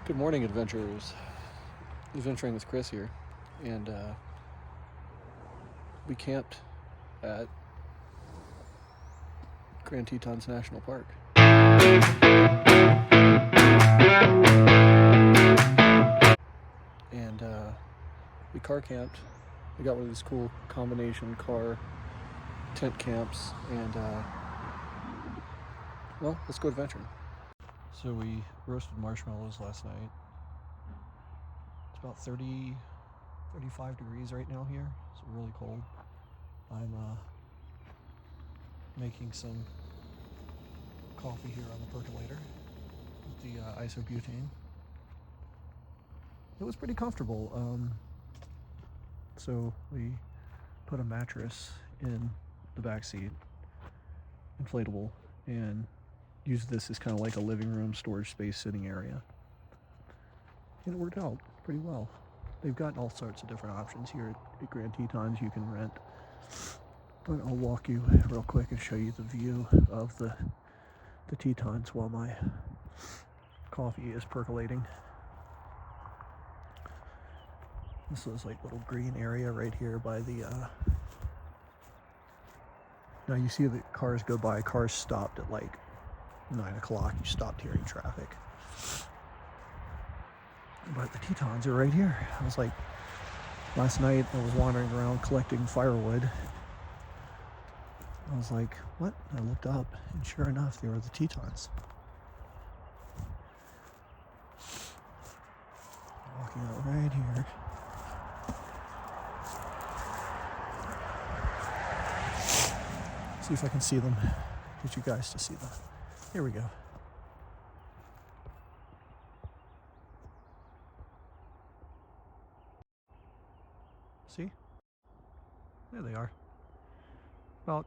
Good morning, adventurers. Adventuring with Chris here, and we camped at Grand Tetons National Park. And we car camped. We got one of these cool combination car tent camps, and well, let's go adventuring. So we roasted marshmallows last night. It's about 35 degrees right now here. It's really cold. I'm making some coffee here on the percolator with the isobutane. It was pretty comfortable. So we put a mattress in the back seat, inflatable, and used this as kind of like a living room storage space sitting area. And it worked out pretty well. They've got all sorts of different options here at Grand Tetons you can rent. But I'll walk you real quick and show you the view of the Tetons while my coffee is percolating. This is like little green area right here by the now you see the cars go by. Cars stopped at like 9 o'clock. You stopped hearing traffic. But the Tetons are right here. I was like, last night I was wandering around collecting firewood. I was like, what? I looked up, and sure enough, they were the Tetons. Walking out right here. See if I can see them. Get you guys to see them. Here we go. See? There they are. About,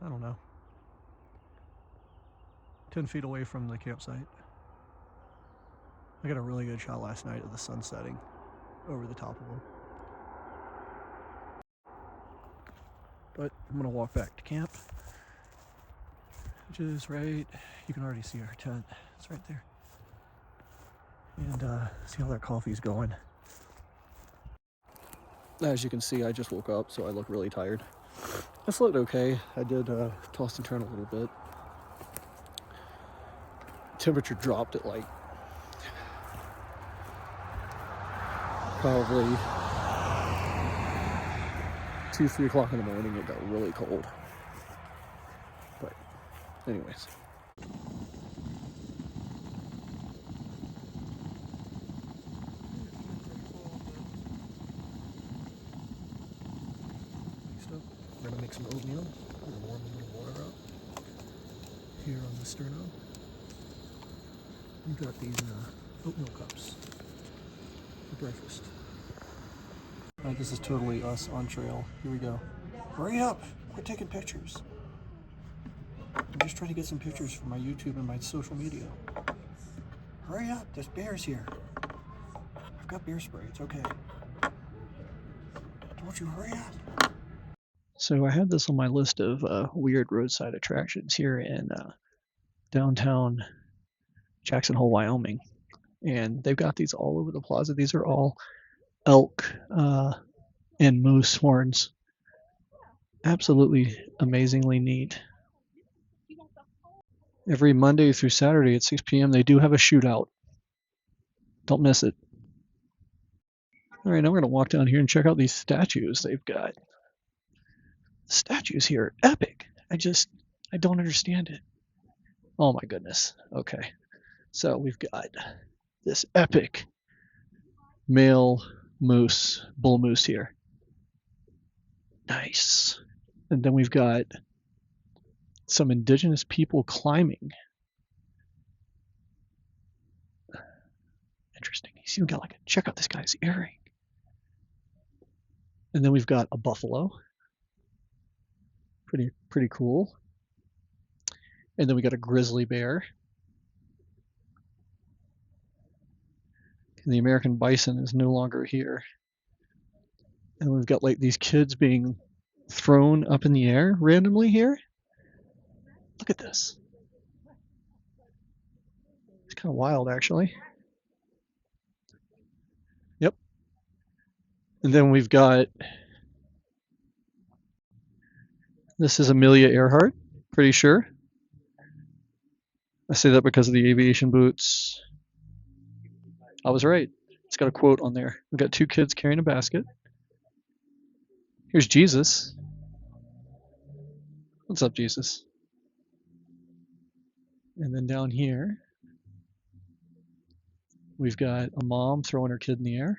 I don't know, 10 feet away from the campsite. I got a really good shot last night of the sun setting over the top of them. But I'm gonna walk back to camp, which is right, you can already see our tent. It's right there. And see how that coffee's going. As you can see, I just woke up, so I look really tired. I slept okay. I did toss and turn a little bit. Temperature dropped at like probably 2-3 o'clock in the morning. It got really cold. But anyways. We're gonna make some oatmeal. We're gonna warm a little water up here on the sterno. We've got these oatmeal cups for breakfast. This is totally us on trail. Here we go. Hurry up! Quit taking pictures. I'm just trying to get some pictures for my YouTube and my social media. Hurry up! There's bears here. I've got bear spray. It's okay. Don't you hurry up! So I had this on my list of weird roadside attractions here in downtown Jackson Hole, Wyoming. And they've got these all over the plaza. These are all elk and moose horns. Absolutely amazingly neat. Every Monday through Saturday at 6 p.m. they do have a shootout. Don't miss it. All right, now we're going to walk down here and check out these statues they've got. The statues here are epic. I don't understand it. Oh my goodness. Okay. So we've got this epic male moose, bull moose here. Nice. And then we've got some indigenous people climbing. Interesting. He's even got like check out this guy's earring. And then we've got a buffalo. Pretty cool. And then we got a grizzly bear. And the American bison is no longer here. And we've got like these kids being thrown up in the air randomly here. Look at this. It's kind of wild, actually. And then we've got, this is Amelia Earhart, pretty sure. I say that because of the aviation boots. I was right. It's got a quote on there. We've got two kids carrying a basket. Here's Jesus. What's up, Jesus? And then down here, we've got a mom throwing her kid in the air.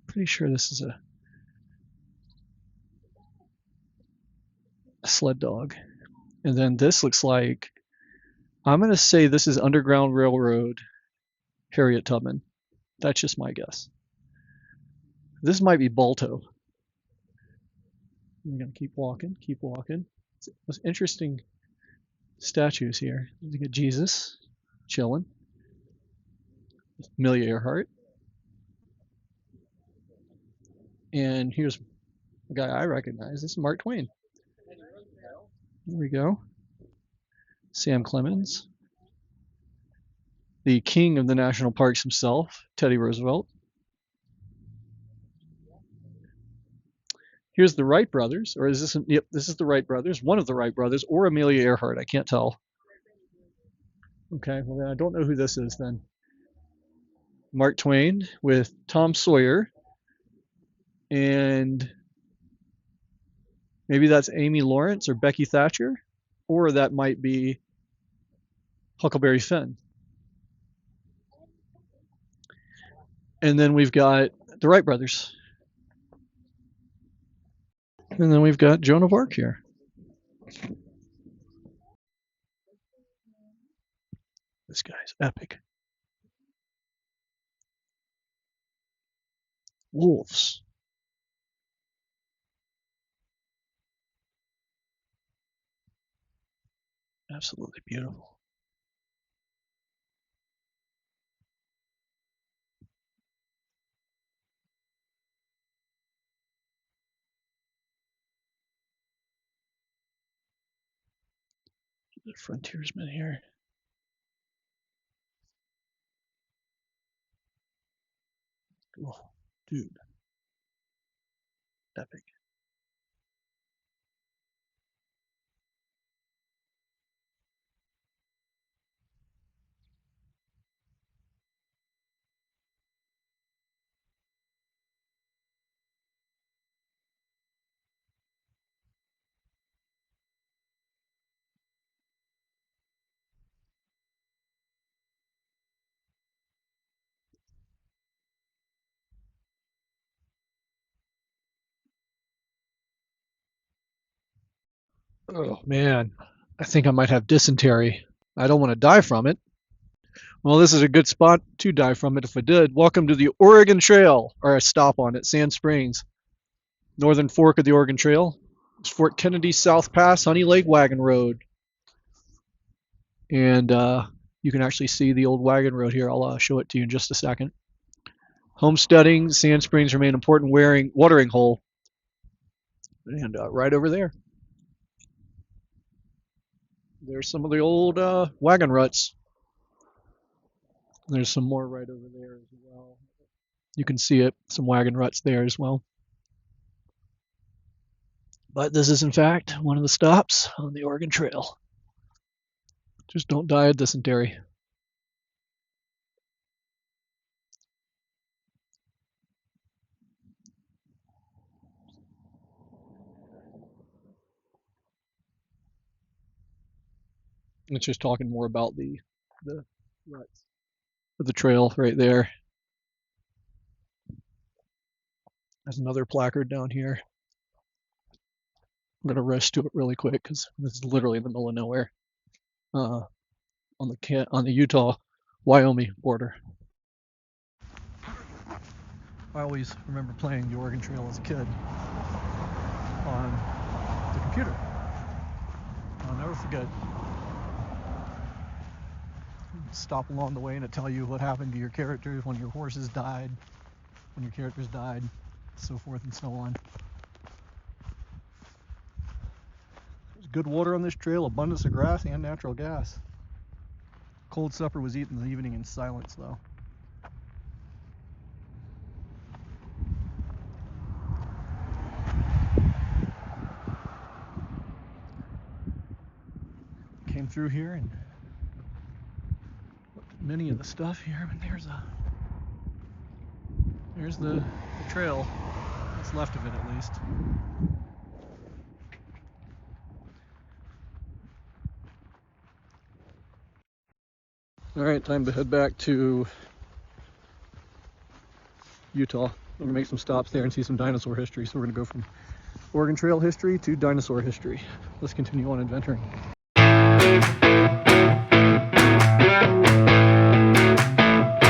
Pretty sure this is a sled dog. And then this looks like, I'm going to say this is Underground Railroad Harriet Tubman. That's just my guess. This might be Balto. I'm going to keep walking, keep walking. It's interesting statues here. You get Jesus chilling. Amelia Earhart. And here's a guy I recognize. This is Mark Twain. There we go. Sam Clemens. The king of the national parks himself, Teddy Roosevelt. Here's the Wright brothers, or is this? Yep, this is the Wright brothers, one of the Wright brothers, or Amelia Earhart. I can't tell. Okay, well then I don't know who this is then. Mark Twain with Tom Sawyer, and maybe that's Amy Lawrence or Becky Thatcher, or that might be Huckleberry Finn. And then we've got the Wright brothers. And then we've got Joan of Arc here. This guy's epic. Wolves. Absolutely beautiful. The frontiersman here. Oh, dude. Epic. Oh, man. I think I might have dysentery. I don't want to die from it. Well, this is a good spot to die from it if I did. Welcome to the Oregon Trail, or a stop on it, Sand Springs. Northern fork of the Oregon Trail. It's Fort Kennedy South Pass, Honey Lake Wagon Road. And you can actually see the old wagon road here. I'll show it to you in just a second. Homesteading, Sand Springs remain an important watering hole. And right over there. There's some of the old wagon ruts. There's some more right over there as well. You can see it, some wagon ruts there as well. But this is, in fact, one of the stops on the Oregon Trail. Just don't die of dysentery. It's just talking more about the ruts of the trail right there. There's another placard down here. I'm gonna rush to it really quick because this is literally in the middle of nowhere, on the Utah-Wyoming border. I always remember playing the Oregon Trail as a kid on the computer. I'll never forget. Stop along the way and it tell you what happened to your characters when your horses died, when your characters died, so forth and so on. There's good water on this trail, abundance of grass and natural gas. Cold supper was eaten in the evening in silence though. came through here and looked at many of the stuff here. But there's the trail. What's left of it, at least. All right, time to head back to Utah. I'm gonna make some stops there and see some dinosaur history. So we're gonna go from Oregon Trail history to dinosaur history. Let's continue on adventuring.